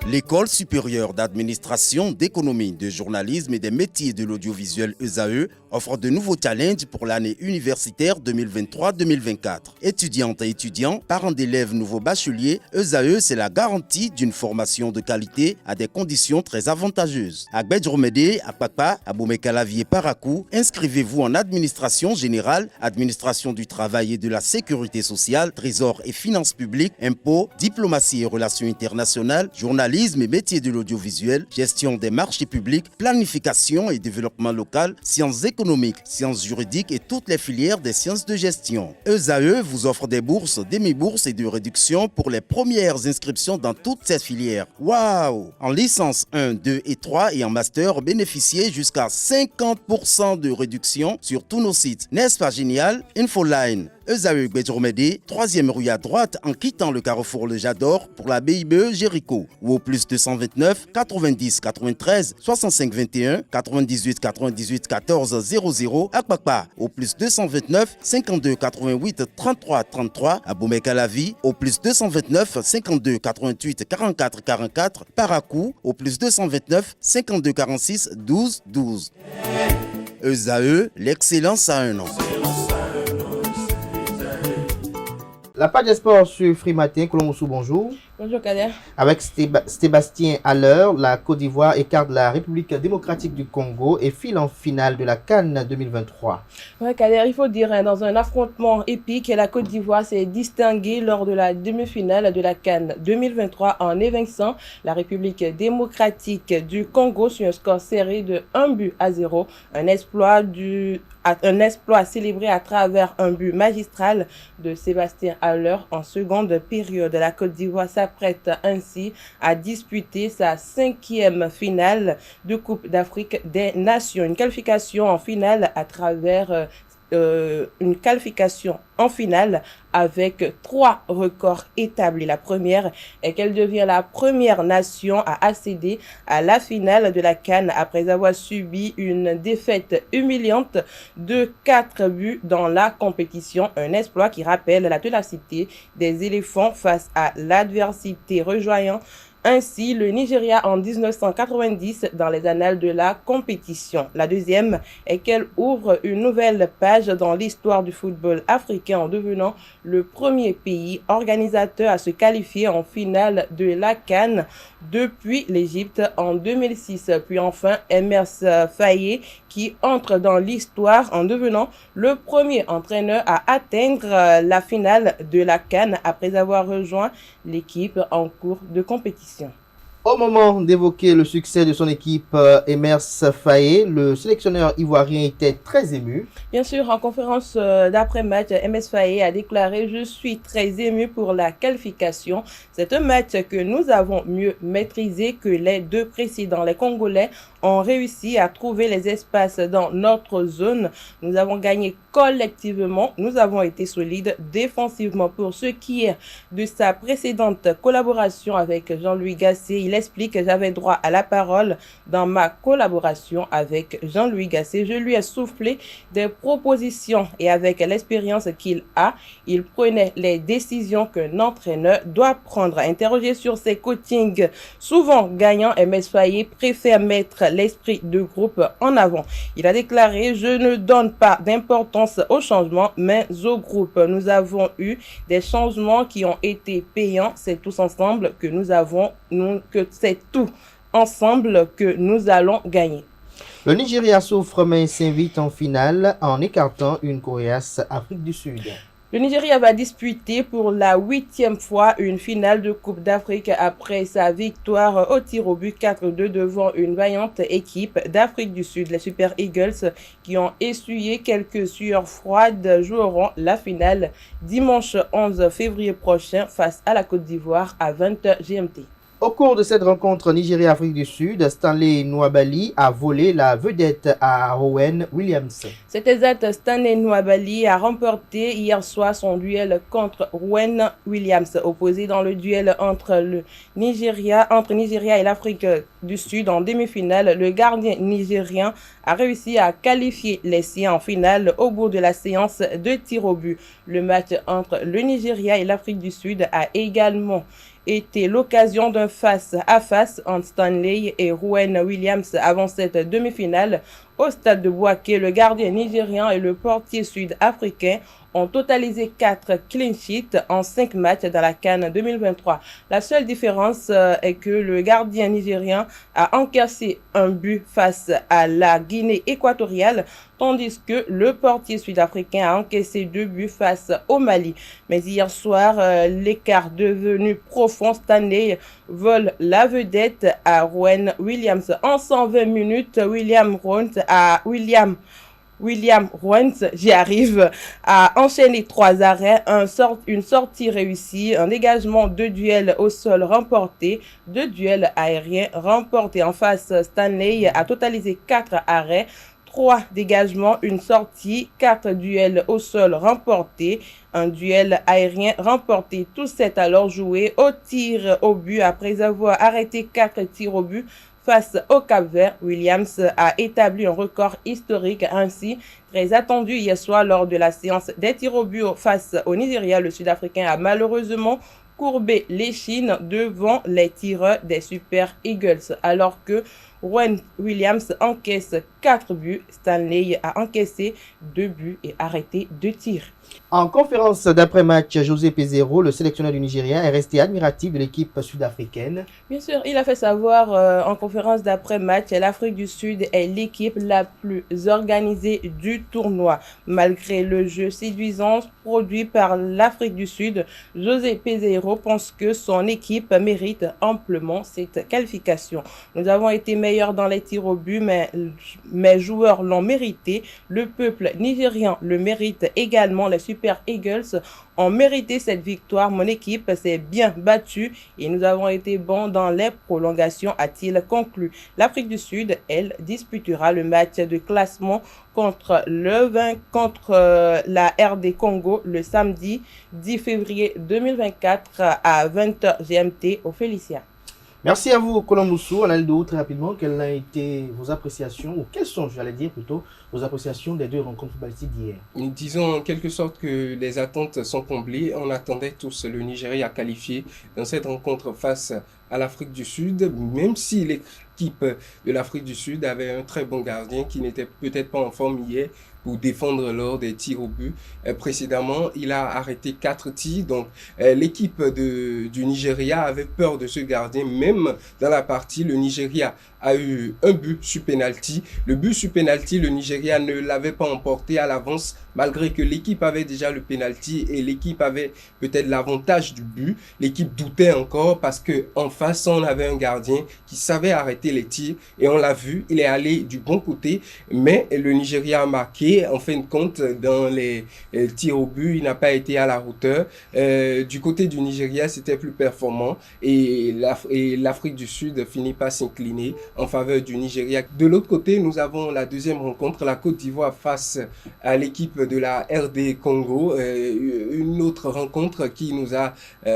L'École supérieure d'administration, d'économie, de journalisme et des métiers de l'audiovisuel ESAE offre de nouveaux challenges pour l'année universitaire 2023-2024. Étudiantes et étudiants, parents d'élèves nouveaux bacheliers, ESAE, c'est la garantie d'une formation de qualité à des conditions très avantageuses. À Gbedjromede, à Papa, à Boumekalavi et Parakou, inscrivez-vous en administration générale, administration du travail et de la sécurité sociale, trésor et finances publiques, impôts, diplomatie et relations internationales, journalisme et métiers de l'audiovisuel, gestion des marchés publics, planification et développement local, sciences économiques, sciences juridiques et toutes les filières des sciences de gestion. ESAE vous offre des bourses, demi-bourses et de réductions pour les premières inscriptions dans toutes ces filières. Waouh! En licence 1, 2 et 3 et en master, bénéficiez jusqu'à 50% de réduction sur tous nos sites. N'est-ce pas génial? Infoline. ESAE Gbedjromede, 3e rue à droite en quittant le carrefour Le Jador pour la BIBE Jéricho ou au plus 229 90 93 65 21 98 98 14 00 à Kpakpa au plus 229 52 88 33 33 à Boumekalavi au plus 229 52 88 44 44 Parakou au plus 229 52 46 12 12. ESAE, l'excellence à un an. La page des sports sur Free Matin, Colomoussou, bonjour. Bonjour Kader. Avec Sébastien Haller, la Côte d'Ivoire écarte la République démocratique du Congo et file en finale de la CAN 2023. Ouais Kader, il faut dire, dans un affrontement épique, la Côte d'Ivoire s'est distinguée lors de la demi-finale de la CAN 2023 en évinçant la République démocratique du Congo sur un score serré de 1-0. Un exploit célébré à travers un but magistral de Sébastien Haller en seconde période. La Côte d'Ivoire s'apprête ainsi à disputer sa 5e finale de Coupe d'Afrique des Nations. Une qualification en finale à travers une qualification en finale avec 3 records établis. La première est qu'elle devient la première nation à accéder à la finale de la CAN après avoir subi une défaite humiliante de 4 buts dans la compétition. Un exploit qui rappelle la ténacité des éléphants face à l'adversité, rejoignant ainsi le Nigeria en 1990 dans les annales de la compétition. La deuxième est qu'elle ouvre une nouvelle page dans l'histoire du football africain en devenant le premier pays organisateur à se qualifier en finale de la CAN depuis l'Égypte en 2006. Puis enfin, Emers Faye qui entre dans l'histoire en devenant le premier entraîneur à atteindre la finale de la CAN après avoir rejoint l'équipe en cours de compétition. Au moment d'évoquer le succès de son équipe, Emers Faye, le sélectionneur ivoirien était très ému. Bien sûr, en conférence d'après-match, Emers Faye a déclaré « Je suis très ému pour la qualification. C'est un match que nous avons mieux maîtrisé que les 2 précédents. Les Congolais ont réussi à trouver les espaces dans notre zone. Nous avons gagné collectivement. Nous avons été solides défensivement. » Pour ce qui est de sa précédente collaboration avec Jean-Louis Gasset, il explique que j'avais droit à la parole dans ma collaboration avec Jean-Louis Gasset. Je lui ai soufflé des propositions et avec l'expérience qu'il a, il prenait les décisions qu'un entraîneur doit prendre. Interrogé sur ses coachings souvent gagnants, Emers Faye préfère mettre l'esprit de groupe en avant. Il a déclaré « Je ne donne pas d'importance aux changements, mais au groupe. Nous avons eu des changements qui ont été payants. C'est tous ensemble que c'est tout ensemble que nous allons gagner. » Le Nigeria souffre mais s'invite en finale en écartant une coriace Afrique du Sud. Le Nigeria va disputer pour la 8e fois une finale de Coupe d'Afrique après sa victoire au tir au but 4-2 devant une vaillante équipe d'Afrique du Sud. Les Super Eagles, qui ont essuyé quelques sueurs froides, joueront la finale dimanche 11 février prochain face à la Côte d'Ivoire à 20h GMT. Au cours de cette rencontre Nigeria-Afrique du Sud, Stanley Nwabali a volé la vedette à Rowan Williams. C'est exact, Stanley Nwabali a remporté hier soir son duel contre Rowan Williams, opposé dans le duel entre Nigeria et l'Afrique du Sud en demi-finale. Le gardien nigérien a réussi à qualifier les siens en finale au bout de la séance de tirs au but. Le match entre le Nigeria et l'Afrique du Sud a également été l'occasion d'un face-à-face entre Stanley et Rowan Williams avant cette demi-finale. Au stade de Bouaké, le gardien nigérian et le portier sud-africain ont totalisé 4 clean sheets en 5 matchs dans la CAN 2023. La seule différence est que le gardien nigérien a encaissé un but face à la Guinée équatoriale, tandis que le portier sud-africain a encaissé 2 buts face au Mali. Mais hier soir, l'écart devenu profond, Stanley vole la vedette à Rowan Williams. En 120 minutes, William Rowns, j'y arrive, a enchaîné 3 arrêts, une sortie réussie, un dégagement, 2 duels au sol remportés, 2 duels aériens remportés. En face, Stanley a totalisé 4 arrêts, 3 dégagements, une sortie, 4 duels au sol remportés, un duel aérien remporté. Tous 7 alors joués au tir au but après avoir arrêté 4 tirs au but. Face au Cap-Vert, Williams a établi un record historique ainsi très attendu hier soir lors de la séance des tirs au but face au Nigeria. Le Sud-Africain a malheureusement courbé l'échine devant les tireurs des Super Eagles alors que Rowan Williams encaisse 4 buts. Stanley a encaissé 2 buts et arrêté 2 tirs. En conférence d'après-match, José Pézero, le sélectionneur du Nigeria, est resté admiratif de l'équipe sud-africaine. Bien sûr, il a fait savoir en conférence d'après-match, l'Afrique du Sud est l'équipe la plus organisée du tournoi. Malgré le jeu séduisant produit par l'Afrique du Sud, José Pézero pense que son équipe mérite amplement cette qualification. Nous avons été meilleurs dans les tirs au but, mais mes joueurs l'ont mérité. Le peuple nigérian le mérite également. Les Super Eagles ont mérité cette victoire. Mon équipe s'est bien battue et nous avons été bons dans les prolongations, a-t-il conclu. L'Afrique du Sud, elle, disputera le match de classement contre la RD Congo le samedi 10 février 2024 à 20h GMT au Félicia. Merci à vous, Colomboussou. Analdo, très rapidement, quelles ont été vos appréciations, ou quelles sont, j'allais dire plutôt, vos appréciations des 2 rencontres footballistiques d'hier? Disons en quelque sorte que les attentes sont comblées. On attendait tous le Nigeria qualifié dans cette rencontre face à l'Afrique du Sud, même si l'équipe de l'Afrique du Sud avait un très bon gardien qui n'était peut-être pas en forme hier pour défendre lors des tirs au but. Précédemment, il a arrêté 4 tirs, donc l'équipe du Nigeria avait peur de ce gardien. Même dans la partie, le Nigeria a eu un but sur penalty. Le but sur penalty, le Nigeria ne l'avait pas emporté à l'avance, malgré que l'équipe avait déjà le penalty et l'équipe avait peut-être l'avantage du but. L'équipe doutait encore parce que en face, on avait un gardien qui savait arrêter les tirs et on l'a vu, il est allé du bon côté, mais le Nigeria a marqué. En fin de compte, dans les tirs au but, il n'a pas été à la hauteur. Du côté du Nigeria, c'était plus performant et l'Afrique du Sud finit par s'incliner en faveur du Nigeria. De l'autre côté, nous avons la deuxième rencontre, la Côte d'Ivoire face à l'équipe de la RD Congo. Une autre rencontre qui nous a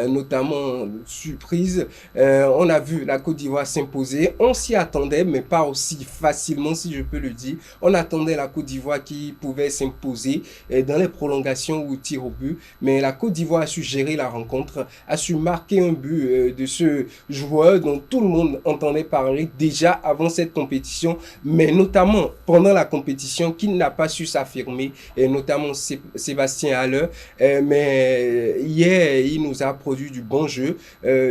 notamment surprise. On a vu la Côte d'Ivoire s'imposer. On s'y attendait, mais pas aussi facilement, si je peux le dire. On attendait la Côte d'Ivoire qui pouvait s'imposer dans les prolongations ou tirs au but, mais la Côte d'Ivoire a su gérer la rencontre, a su marquer un but de ce joueur dont tout le monde entendait parler déjà avant cette compétition, mais notamment pendant la compétition, qui n'a pas su s'affirmer, et notamment Sébastien Haller. Mais hier, il nous a produit du bon jeu,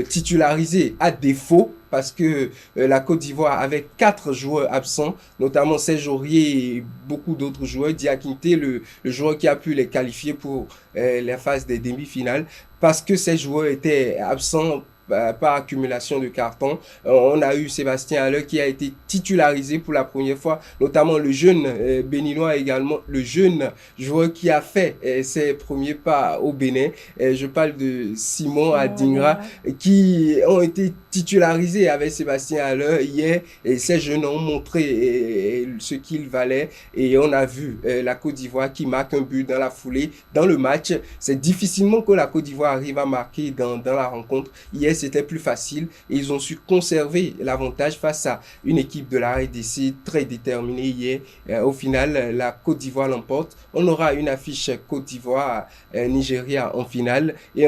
titularisé à défaut, parce que la Côte d'Ivoire avait 4 joueurs absents, notamment Serge Aurier et beaucoup d'autres joueurs. Diakité, le joueur qui a pu les qualifier pour la phase des demi-finales, parce que ces joueurs étaient absents par accumulation de cartons. On a eu Sébastien Haller qui a été titularisé pour la première fois, notamment le jeune béninois également, le jeune joueur qui a fait ses premiers pas au Bénin. Je parle de Simon Adingra qui ont été titularisés avec Sébastien Haller hier, et ces jeunes ont montré ce qu'ils valaient, et on a vu la Côte d'Ivoire qui marque un but dans la foulée, dans le match. C'est difficilement que la Côte d'Ivoire arrive à marquer dans la rencontre. Hier, c'était plus facile et ils ont su conserver l'avantage face à une équipe de la RDC très déterminée hier. Au final, la Côte d'Ivoire l'emporte. On aura une affiche Côte d'Ivoire-Nigeria en finale, et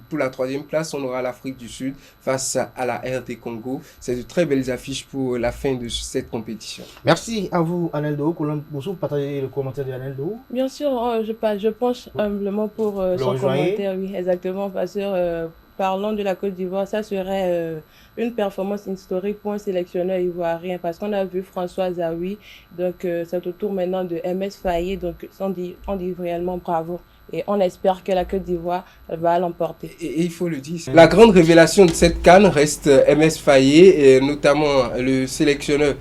pour la troisième place, on aura l'Afrique du Sud face à la RD Congo. C'est de très belles affiches pour la fin de cette compétition. Merci à vous, Aneldo. Vous partagez le commentaire de Aneldo? Bien sûr, je penche humblement pour son commentaire, oui, exactement, parce que parlant de la Côte d'Ivoire, ça serait une performance historique pour un sélectionneur ivoirien, parce qu'on a vu François Zawi, donc c'est au tour maintenant de MS Faye, donc on dit réellement bravo. Et on espère que la Côte d'Ivoire va l'emporter. Et il faut le dire, la grande révélation de cette CAN reste MS Faye, et notamment le sélectionneur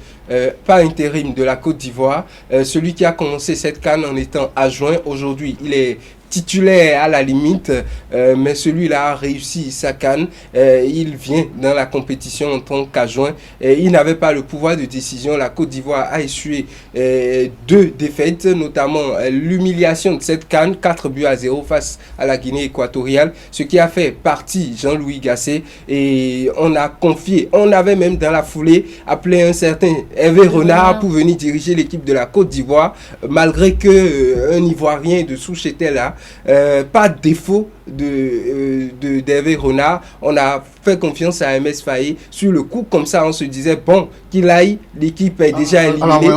par intérim de la Côte d'Ivoire, celui qui a commencé cette CAN en étant adjoint. Aujourd'hui, il est titulaire à la limite, mais celui-là a réussi sa CAN. Il vient dans la compétition en tant qu'adjoint. Il n'avait pas le pouvoir de décision. La Côte d'Ivoire a essuyé 2 défaites, notamment l'humiliation de cette CAN, 4-0 face à la Guinée équatoriale, ce qui a fait partie Jean-Louis Gasset, et on a confié, on avait même dans la foulée appelé un certain Hervé Renard pour venir diriger l'équipe de la Côte d'Ivoire, malgré que un Ivoirien de souche était là. Pas de défaut d'Hervé Renard. On a fait confiance à MS Faye sur le coup, comme ça on se disait bon, qu'il aille, l'équipe est déjà éliminée.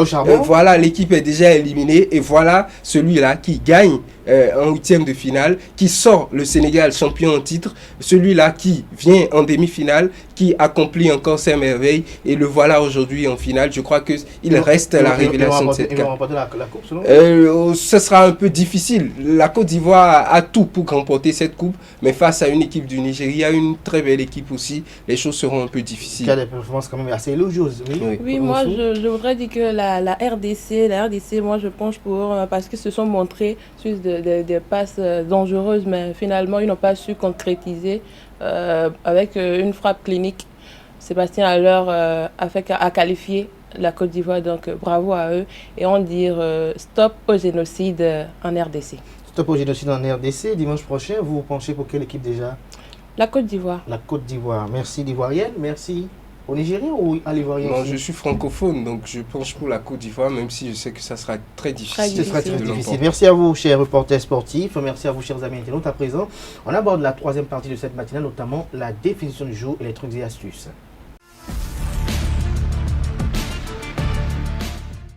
Voilà, l'équipe est déjà éliminée, et voilà celui-là qui gagne en 8e de finale, qui sort le Sénégal champion en titre, celui-là qui vient en demi-finale, qui accomplit encore ses merveilles, et le voilà aujourd'hui en finale. Je crois qu'il reste la révélation de cette CAN. Ce sera un peu difficile. La Côte d'Ivoire a tout pour remporter cette coupe, mais face à une équipe du Nigeria, une très belle équipe aussi, les choses seront un peu difficiles. Il y a des performances quand même assez élogieuses. Oui, moi je voudrais dire que la RDC, moi je penche pour, parce qu'ils se sont montrés sur des passes dangereuses, mais finalement ils n'ont pas su concrétiser avec une frappe clinique. Sébastien Haller a qualifié la Côte d'Ivoire, donc bravo à eux, et on dit stop au génocide en RDC. Stop au génocide en RDC. Dimanche prochain, vous penchez pour quelle équipe déjà? La Côte d'Ivoire. La Côte d'Ivoire. Merci l'Ivoirienne, merci au Nigérien ou à l'Ivoirien? Non, je suis francophone, donc je penche pour la Côte d'Ivoire, même si je sais que ça sera très difficile. Ce sera très difficile. Merci à vous, chers reporters sportifs. Merci à vous, chers amis internautes. À présent, on aborde la troisième partie de cette matinale, notamment la définition du jour et les trucs et astuces.